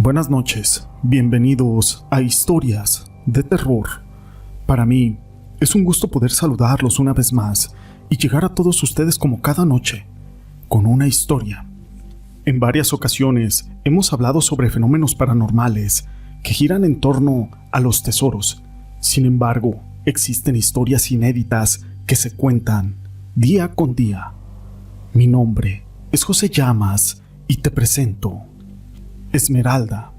Buenas noches, bienvenidos a Historias de Terror. Para mí, es un gusto poder saludarlos una vez más y llegar a todos ustedes como cada noche, con una historia. En varias ocasiones hemos hablado sobre fenómenos paranormales que giran en torno a los tesoros. Sin embargo, existen historias inéditas que se cuentan día con día. Mi nombre es José Llamas y te presento Esmeralda.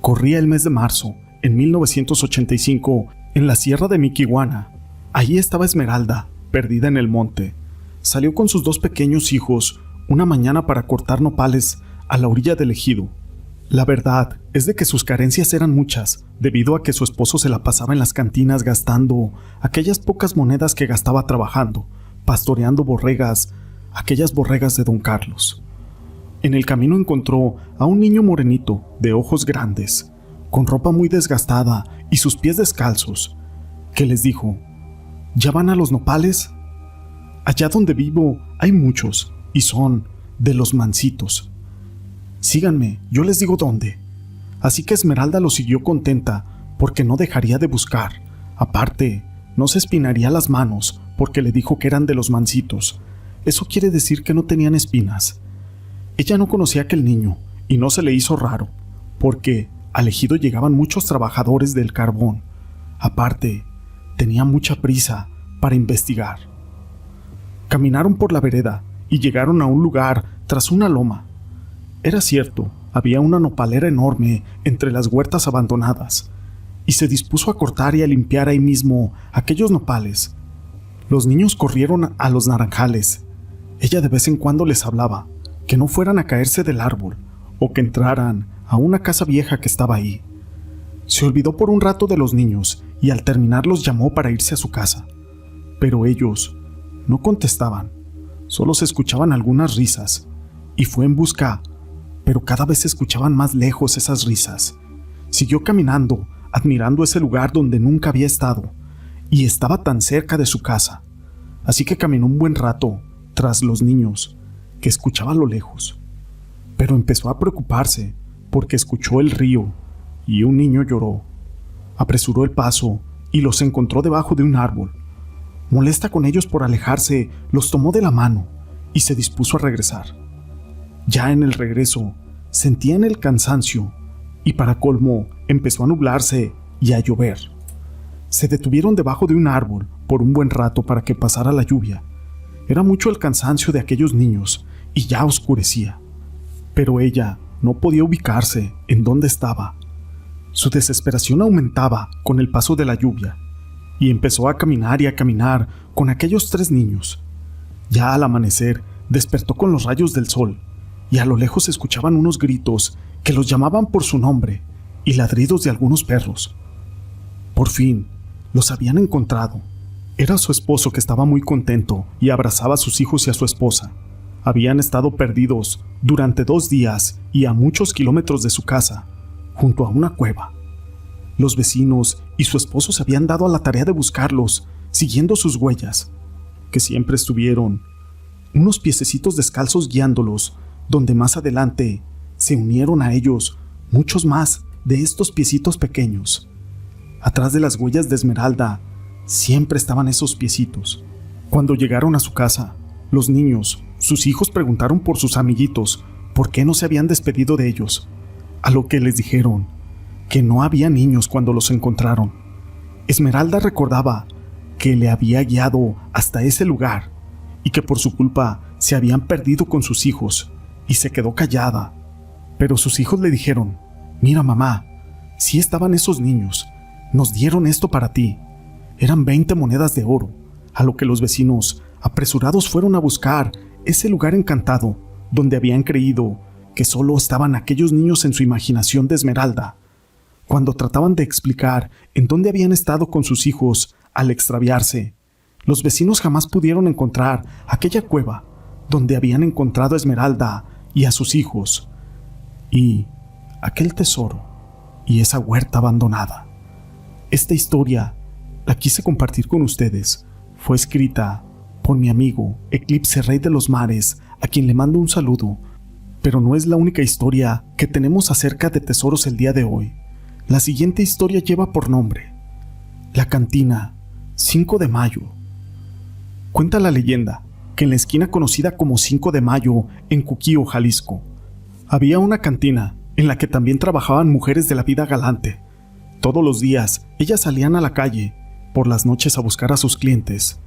Corría el mes de marzo, en 1985, en la sierra de Miquihuana. Allí estaba Esmeralda, perdida en el monte. Salió con sus dos pequeños hijos una mañana para cortar nopales a la orilla del ejido. La verdad es de que sus carencias eran muchas, debido a que su esposo se la pasaba en las cantinas gastando aquellas pocas monedas que gastaba trabajando, pastoreando borregas, aquellas borregas de Don Carlos. En el camino encontró a un niño morenito, de ojos grandes, con ropa muy desgastada y sus pies descalzos, que les dijo: ¿Ya van a los nopales? Allá donde vivo hay muchos, y son de los mansitos. Síganme, yo les digo dónde. Así que Esmeralda lo siguió contenta, porque no dejaría de buscar. Aparte, no se espinaría las manos, porque le dijo que eran de los mansitos. Eso quiere decir que no tenían espinas. Ella no conocía a aquel niño, y no se le hizo raro, porque al ejido llegaban muchos trabajadores del carbón. Aparte, tenía mucha prisa para investigar. Caminaron por la vereda y llegaron a un lugar tras una loma. Era cierto, había una nopalera enorme entre las huertas abandonadas, y se dispuso a cortar y a limpiar ahí mismo aquellos nopales. Los niños corrieron a los naranjales. Ella de vez en cuando les hablaba, que no fueran a caerse del árbol, o que entraran a una casa vieja que estaba ahí. Se olvidó por un rato de los niños, y al terminar los llamó para irse a su casa. Pero ellos no contestaban, solo se escuchaban algunas risas, y fue en busca, pero cada vez se escuchaban más lejos esas risas. Siguió caminando, admirando ese lugar donde nunca había estado, y estaba tan cerca de su casa. Así que caminó un buen rato tras los niños, que escuchaba a lo lejos, pero empezó a preocuparse porque escuchó el río y un niño lloró. Apresuró el paso y los encontró debajo de un árbol. Molesta con ellos por alejarse, los tomó de la mano y se dispuso a regresar. Ya en el regreso, sentían el cansancio y para colmo empezó a nublarse y a llover. Se detuvieron debajo de un árbol por un buen rato para que pasara la lluvia. Era mucho el cansancio de aquellos niños y ya oscurecía, pero ella no podía ubicarse en dónde estaba. Su desesperación aumentaba con el paso de la lluvia y empezó a caminar y a caminar con aquellos tres niños. Ya al amanecer despertó con los rayos del sol y a lo lejos se escuchaban unos gritos que los llamaban por su nombre y ladridos de algunos perros. Por fin los habían encontrado. Era su esposo, que estaba muy contento y abrazaba a sus hijos y a su esposa. Habían estado perdidos durante 2 días y a muchos kilómetros de su casa, junto a una cueva. Los vecinos y su esposo se habían dado a la tarea de buscarlos, siguiendo sus huellas, que siempre estuvieron unos piececitos descalzos guiándolos, donde más adelante se unieron a ellos muchos más de estos piecitos pequeños. Atrás de las huellas de Esmeralda siempre estaban esos piecitos. Cuando llegaron a su casa, los niños, sus hijos, preguntaron por sus amiguitos por qué no se habían despedido de ellos, a lo que les dijeron que no había niños cuando los encontraron. Esmeralda recordaba que le había guiado hasta ese lugar y que por su culpa se habían perdido con sus hijos, y se quedó callada. Pero sus hijos le dijeron: «Mira, mamá, sí estaban esos niños, nos dieron esto para ti». Eran 20 monedas de oro, a lo que los vecinos, apresurados, fueron a buscar ese lugar encantado, donde habían creído que solo estaban aquellos niños en su imaginación de Esmeralda. Cuando trataban de explicar en dónde habían estado con sus hijos al extraviarse, los vecinos jamás pudieron encontrar aquella cueva donde habían encontrado a Esmeralda y a sus hijos, y aquel tesoro y esa huerta abandonada. Esta historia la quise compartir con ustedes. Fue escrita por mi amigo Eclipse Rey de los Mares, a quien le mando un saludo, Pero no es la única historia que tenemos acerca de tesoros el día de hoy. La siguiente historia lleva por nombre La Cantina, 5 de Mayo. Cuenta la leyenda que en la esquina conocida como 5 de Mayo, en Cuquío, Jalisco, había una cantina en la que también trabajaban mujeres de la vida galante. Todos los días ellas salían a la calle, por las noches a buscar a sus clientes.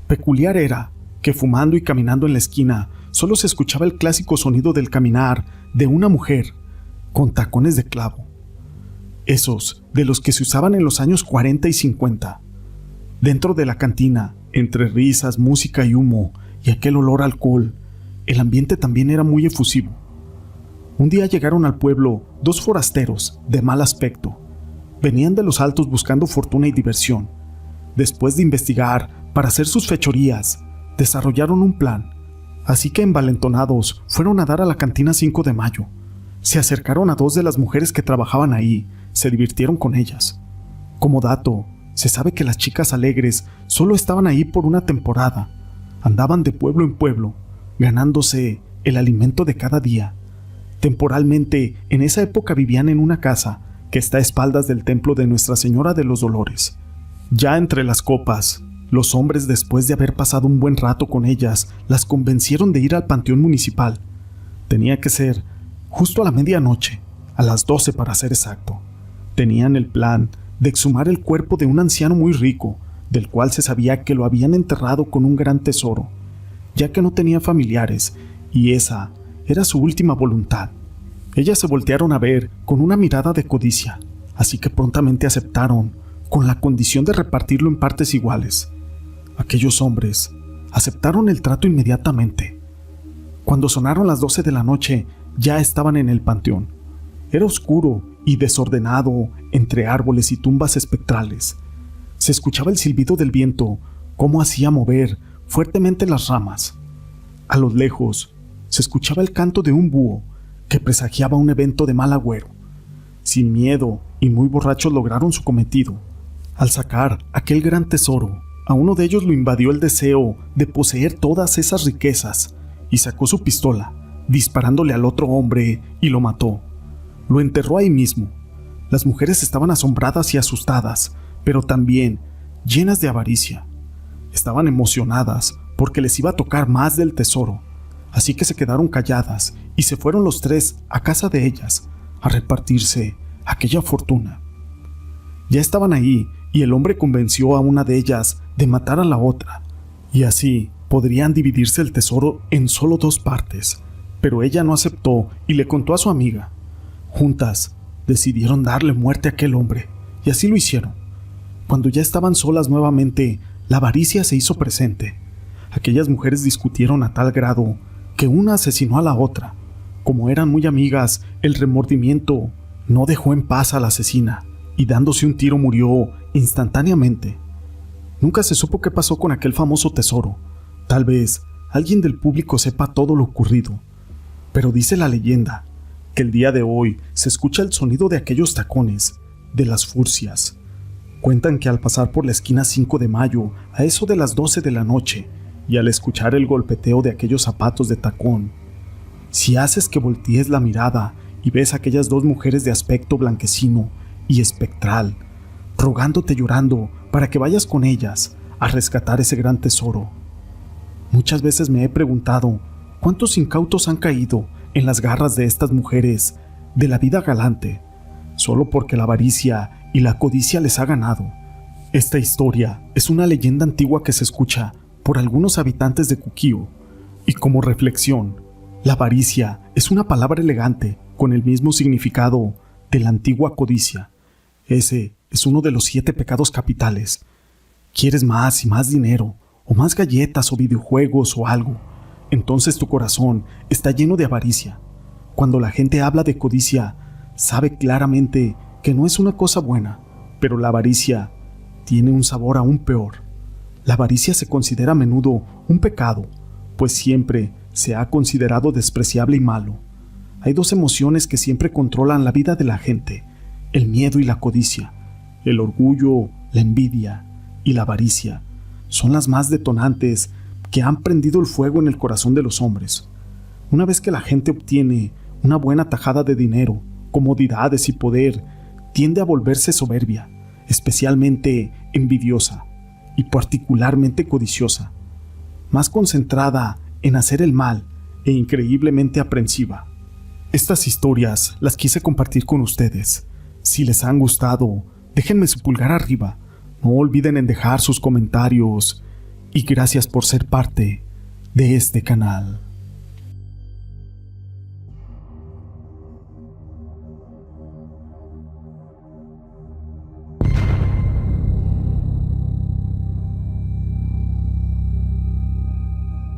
Peculiar era que fumando y caminando en la esquina solo se escuchaba el clásico sonido del caminar de una mujer con tacones de clavo. Esos de los que se usaban en los años 40 y 50. Dentro de la cantina, entre risas, música y humo y aquel olor a alcohol, el ambiente también era muy efusivo. Un día llegaron al pueblo 2 forasteros de mal aspecto. Venían de los altos buscando fortuna y diversión. Después de investigar para hacer sus fechorías, desarrollaron un plan. Así que envalentonados fueron a dar a la cantina 5 de Mayo. Se acercaron a 2 de las mujeres que trabajaban ahí, se divirtieron con ellas. Como dato, se sabe que las chicas alegres solo estaban ahí por una temporada. Andaban de pueblo en pueblo, ganándose el alimento de cada día. Temporalmente, en esa época vivían en una casa que está a espaldas del templo de Nuestra Señora de los Dolores. Ya entre las copas, los hombres, después de haber pasado un buen rato con ellas, las convencieron de ir al panteón municipal. Tenía que ser justo a la medianoche, a las 12 para ser exacto. Tenían el plan de exhumar el cuerpo de un anciano muy rico, del cual se sabía que lo habían enterrado con un gran tesoro, ya que no tenía familiares, y esa era su última voluntad. Ellas se voltearon a ver con una mirada de codicia, así que prontamente aceptaron, con la condición de repartirlo en partes iguales. Aquellos hombres aceptaron el trato inmediatamente. Cuando sonaron las 12 de la noche, ya estaban en el panteón. Era oscuro y desordenado entre árboles y tumbas espectrales. Se escuchaba el silbido del viento, cómo hacía mover fuertemente las ramas. A lo lejos, se escuchaba el canto de un búho que presagiaba un evento de mal agüero. Sin miedo y muy borrachos lograron su cometido. Al sacar aquel gran tesoro, a uno de ellos lo invadió el deseo de poseer todas esas riquezas y sacó su pistola, disparándole al otro hombre y lo mató. Lo enterró ahí mismo. Las mujeres estaban asombradas y asustadas, pero también llenas de avaricia. Estaban emocionadas porque les iba a tocar más del tesoro, así que se quedaron calladas y se fueron los 3 a casa de ellas a repartirse aquella fortuna. Ya estaban ahí y el hombre convenció a una de ellas de matar a la otra, y así podrían dividirse el tesoro en solo 2 partes, pero ella no aceptó y le contó a su amiga. Juntas decidieron darle muerte a aquel hombre, y así lo hicieron. Cuando ya estaban solas nuevamente, la avaricia se hizo presente. Aquellas mujeres discutieron a tal grado que una asesinó a la otra. Como eran muy amigas, el remordimiento no dejó en paz a la asesina, y dándose un tiro murió instantáneamente. Nunca se supo qué pasó con aquel famoso tesoro. Tal vez alguien del público sepa todo lo ocurrido, pero dice la leyenda que el día de hoy se escucha el sonido de aquellos tacones, de las furcias. Cuentan que al pasar por la esquina 5 de Mayo, a eso de las 12 de la noche, y al escuchar el golpeteo de aquellos zapatos de tacón, si haces que voltees la mirada y ves a aquellas 2 mujeres de aspecto blanquecino y espectral, rogándote llorando para que vayas con ellas a rescatar ese gran tesoro. Muchas veces me he preguntado cuántos incautos han caído en las garras de estas mujeres de la vida galante, solo porque la avaricia y la codicia les ha ganado. Esta historia es una leyenda antigua que se escucha por algunos habitantes de Cuquío, y como reflexión, la avaricia es una palabra elegante con el mismo significado de la antigua codicia. Ese es uno de los 7 pecados capitales. Quieres más y más dinero, o más galletas o videojuegos o algo, entonces tu corazón está lleno de avaricia. Cuando la gente habla de codicia, sabe claramente que no es una cosa buena, pero la avaricia tiene un sabor aún peor. La avaricia se considera a menudo un pecado, pues siempre se ha considerado despreciable y malo. Hay 2 emociones que siempre controlan la vida de la gente: el miedo y la codicia. El orgullo, la envidia y la avaricia son las más detonantes que han prendido el fuego en el corazón de los hombres. Una vez que la gente obtiene una buena tajada de dinero, comodidades y poder, tiende a volverse soberbia, especialmente envidiosa y particularmente codiciosa, más concentrada en hacer el mal e increíblemente aprensiva. Estas historias las quise compartir con ustedes. Si les han gustado, déjenme su pulgar arriba. No olviden en dejar sus comentarios y gracias por ser parte de este canal.